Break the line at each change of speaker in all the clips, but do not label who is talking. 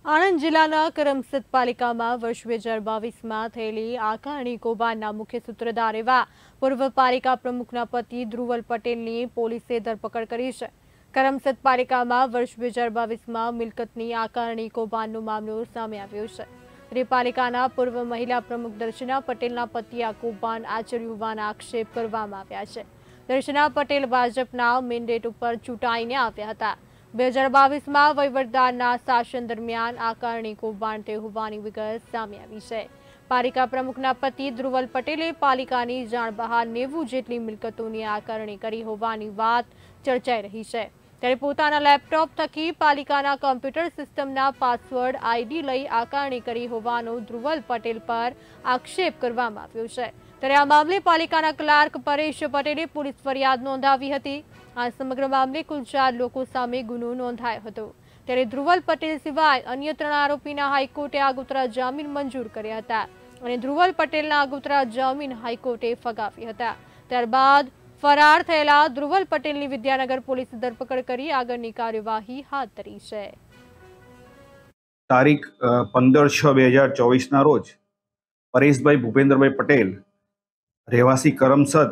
આણંદ જિલ્લાના કરમસદ પાલિકામાં વર્ષ 2022માં થયેલી આકારણી કૌભાંડના મુખ્ય સૂત્રધાર એવા પૂર્વ પાલિકા પ્રમુખના પતિ ધ્રુવલ પટેલની પોલીસે ધરપકડ કરી છે। કરમસદ પાલિકામાં વર્ષ 2022માં મિલકતની આકારણી કૌભાંડનો મામલો સામે આવ્યો છે। પાલિકાના પૂર્વ મહિલા પ્રમુખ દર્શના પટેલના પતિએ આ કૌભાંડ આચર્યું હોવાના આક્ષેપ કરવામાં આવ્યા છે। દર્શના પટેલ ભાજપના મેન્ડેટ ઉપર ચૂંટાઈને આવ્યા હતા। 2022માં વહીવટદારના શાસન દરમિયાન આકારણી કૌભાંડ થયું હોવાની વિગત સામે આવી છે। પાલિકા પ્રમુખના પતિ ધ્રુવલ પટેલે પાલિકાની જાણ બહાર 90 જેટલી મિલકતોની આકારણી કરી હોવાની વાત ચર્ચાઈ રહી છે। ત્યારે પોતાના લેપટોપ થકી પાલિકાના કમ્પ્યુટર સિસ્ટમના પાસવર્ડ આઈડી લઈ આકારણી કરી હોવાનો ધ્રુવલ પટેલ પર આક્ષેપ કરવામાં આવ્યો છે। ત્યારે આ મામલે પાલિકાના ક્લાર્ક પરેશ પટેલે પોલીસ ફરિયાદ નોંધાવી હતી। આ સમગ્ર મામલે કુલ 4 લોકો સામે ગુનો નોંધાયો હતો। ત્યારે ધ્રુવલ પટેલ સિવાય અન્ય 3 આરોપીના હાઈકોર્ટે આગોતરા જામીન મંજૂર કર્યા હતા અને ધ્રુવલ પટેલના આગોતરા જામીન હાઈકોર્ટે ફગાવ્યા હતા। ત્યારબાદ ફરાર થયેલા ધ્રુવલ પટેલની વિદ્યાનગર પોલીસે ધરપકડ કરી આગળની કાર્યવાહી હાથ ધરી છે।
તારીખ 15/6/2024ના રોજ પરેશભાઈ ભૂપેન્દ્રભાઈ પટેલ રહેવાસી કરમસદ,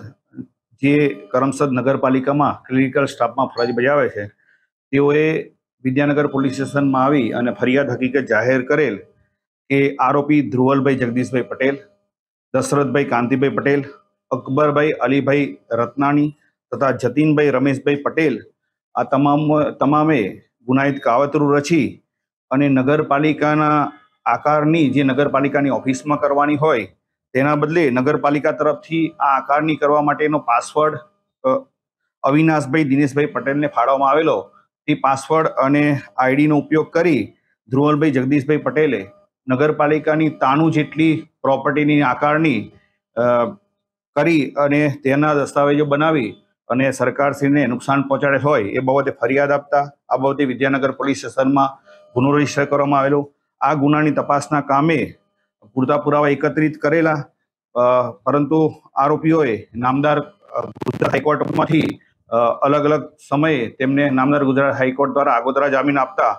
જે કરમસદ નગરપાલિકામાં ક્લિનિકલ સ્ટાફમાં ફરજ બજાવે છે, તેઓએ વિદ્યાનગર પોલીસ સ્ટેશનમાં આવી અને ફરિયાદ હકીકત જાહેર કરેલ કે આરોપી ધ્રુવલભાઈ જગદીશભાઈ પટેલ, દશરથભાઈ કાંતિભાઈ પટેલ, અકબરભાઈ અલીભાઈ રત્નાણી તથા જતીનભાઈ રમેશભાઈ પટેલ આ તમામે ગુનાહિત કાવતરું રચી અને નગરપાલિકાના આકારની જે નગરપાલિકાની ઓફિસમાં કરવાની હોય તેના બદલે નગરપાલિકા તરફથી આ આકારણી કરવા માટેનો પાસવર્ડ અવિનાશભાઈ દિનેશભાઈ પટેલને ફાળવવામાં આવેલો, તે પાસવર્ડ અને આઈડીનો ઉપયોગ કરી ધ્રુવલભાઈ જગદીશભાઈ પટેલે નગરપાલિકાની 93 જેટલી પ્રોપર્ટીની આકારણી કરી અને તેના દસ્તાવેજો બનાવી અને સરકારશ્રીને નુકસાન પહોંચાડે હોય એ બાબતે ફરિયાદ આપતા આ બાબતે વિદ્યાનગર પોલીસ સ્ટેશનમાં ગુનો રજીસ્ટર કરવામાં આવેલો। આ ગુનાની તપાસના કામે પૂરતા પુરાવા એકત્રિત કરેલા, પરંતુ આરોપીઓએ નામદાર ગુજરાત હાઈકોર્ટમાંથી અલગ અલગ સમયે તેમને નામદાર ગુજરાત હાઈકોર્ટ દ્વારા આગોતરા જામીન આપતા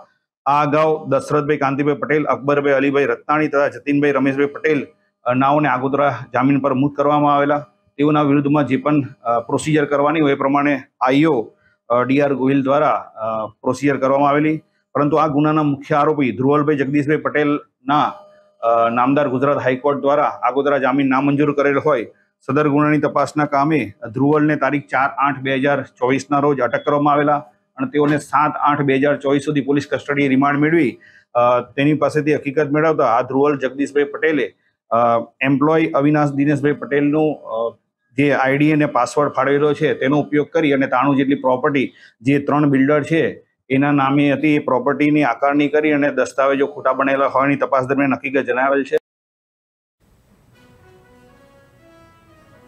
આ અગાઉ દશરથભાઈ કાંતિભાઈ પટેલ, અકબરભાઈ અલીભાઈ રત્નાણી તથા જતીનભાઈ રમેશભાઈ પટેલ નાઓને આગોતરા જામીન પર મુક્ત કરવામાં આવેલા। તેઓના વિરુદ્ધમાં જે પણ પ્રોસિજર કરવાની હોય એ પ્રમાણે આઈઓ ડીઆર ગોહિલ દ્વારા પ્રોસિજર કરવામાં આવેલી। પરંતુ આ ગુનાના મુખ્ય આરોપી ધ્રુવલભાઈ જગદીશભાઈ પટેલના નામદાર ગુજરાત હાઈકોર્ટ દ્વારા આગોતરા જામીન નામંજૂર કરેલ હોય સદર ગુનાની તપાસના કામે ધ્રુવલને તારીખ 4/8/2024ના રોજ અટક કરવામાં આવેલા અને તેઓને 7/8/2024 સુધી પોલીસ કસ્ટડી રિમાન્ડ મેળવી તેની પાસેથી હકીકત મેળવતા આ ધ્રુવલ જગદીશભાઈ પટેલે એમ્પ્લોય અવિનાશ દિનેશભાઈ પટેલનું જે આઈડી અને પાસવર્ડ ફાળવેલો છે તેનો ઉપયોગ કરી અને 93 જેટલી પ્રોપર્ટી જે 3 બિલ્ડર છે એના નામે હતી એ પ્રોપર્ટીની આકારણી કરી અને દસ્તાવેજો ખોટા બનેલા હોવાની તપાસ દરમિયાન હકીકત જણાવેલ છે।